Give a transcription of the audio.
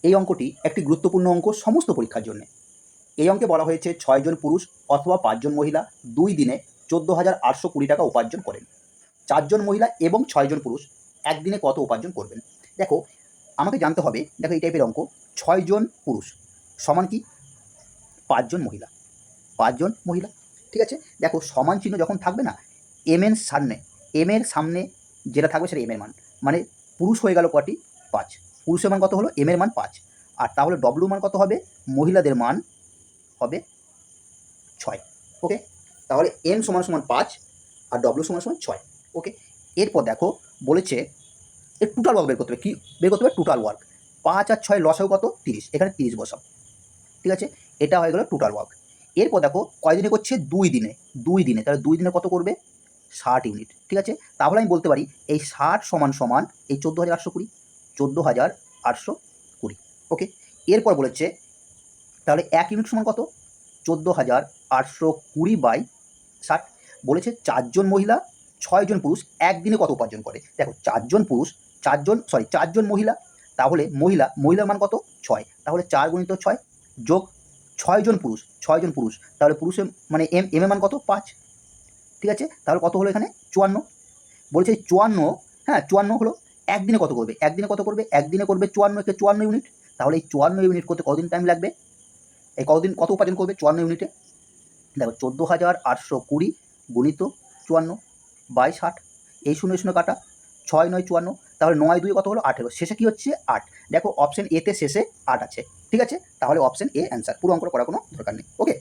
এই অঙ্কটি একটি গুরুত্বপূর্ণ অঙ্ক সমস্ত পরীক্ষার জন্য। এই অঙ্কে বলা হয়েছে 6 জন পুরুষ অথবা 5 জন মহিলা 2 দিনে 14,820 টাকা উপার্জন করেন। 4 জন মহিলা এবং 6 জন পুরুষ একদিনে কত উপার্জন করবেন? দেখো, আমাকে জানতে হবে, দেখো এই টাইপের অঙ্ক 6 জন পুরুষ সমান কি 5 জন মহিলা, 5 জন মহিলা, ঠিক আছে। দেখো সমান চিহ্ন যখন থাকবে না, এম এর সামনে যেটা থাকবে সেটা এম এর মান, মানে পুরুষ হয়ে গেল কটি? 5। পুরুষের মান কত হলো? এম এর মান 5। আর তাহলে ডব্লু মান কত হবে? মহিলাদের মান হবে 6। ওকে, তাহলে এম সমান সমান 5 আর ডব্লু সমান সমান 6। ওকে, এরপর দেখো বলেছে এর টোটাল ওয়ার্ক বের করতে হবে। কি বের করতে হবে? Total work. 5 আর 6 লসাগু কত? 30। এখানে 30 বসাও, ঠিক আছে। এটা হয়ে গেল টোটাল ওয়ার্ক। এরপর দেখো কয়দিনে করছে? 2 দিনে। 2 দিনে, তাহলে 2 দিনে কত করবে? 60 ইউনিট, ঠিক আছে। তাহলে আমি বলতে পারি এই 60 সমান সমান এই 14,820, 14,820। ওকে, এরপর বলেছে তাহলে 1 ইউনিট সমান কত? 14,820 বাই 60। বলেছে 4 জন মহিলা 6 জন পুরুষ একদিনে কত উপার্জন করে? দেখো 4 জন পুরুষ, 4 জন মহিলা, তাহলে মহিলার মান কত? 6। তাহলে 4 গুণিত 6 যোগ 6 জন পুরুষ, 6 জন পুরুষ, তাহলে পুরুষের মানে এম এর মান কত? 5, ঠিক আছে। তাহলে কত হলো এখানে? 54। বলছে 54, হ্যাঁ 54 হলো। একদিনে কত করবে? একদিনে কত করবে? একদিনে করবে 54 কে 54 ইউনিট। তাহলে এই 54 ইউনিট করতে কতদিন টাইম লাগবে? এই কত উপার্জন করবে 54 ইউনিটে? দেখো 14,820 গুণিত 54 বাই 60, এই 0 0 কাটা, 6 9 54, তাহলে 9 2 কত হলো? 18। শেষে কি হচ্ছে? 8। দেখো অপশন এতে শেষে 8 আছে, ঠিক আছে। তাহলে অপশন এ অ্যান্সার, পুরো অঙ্কটা করার কোনো দরকার নেই। ওকে।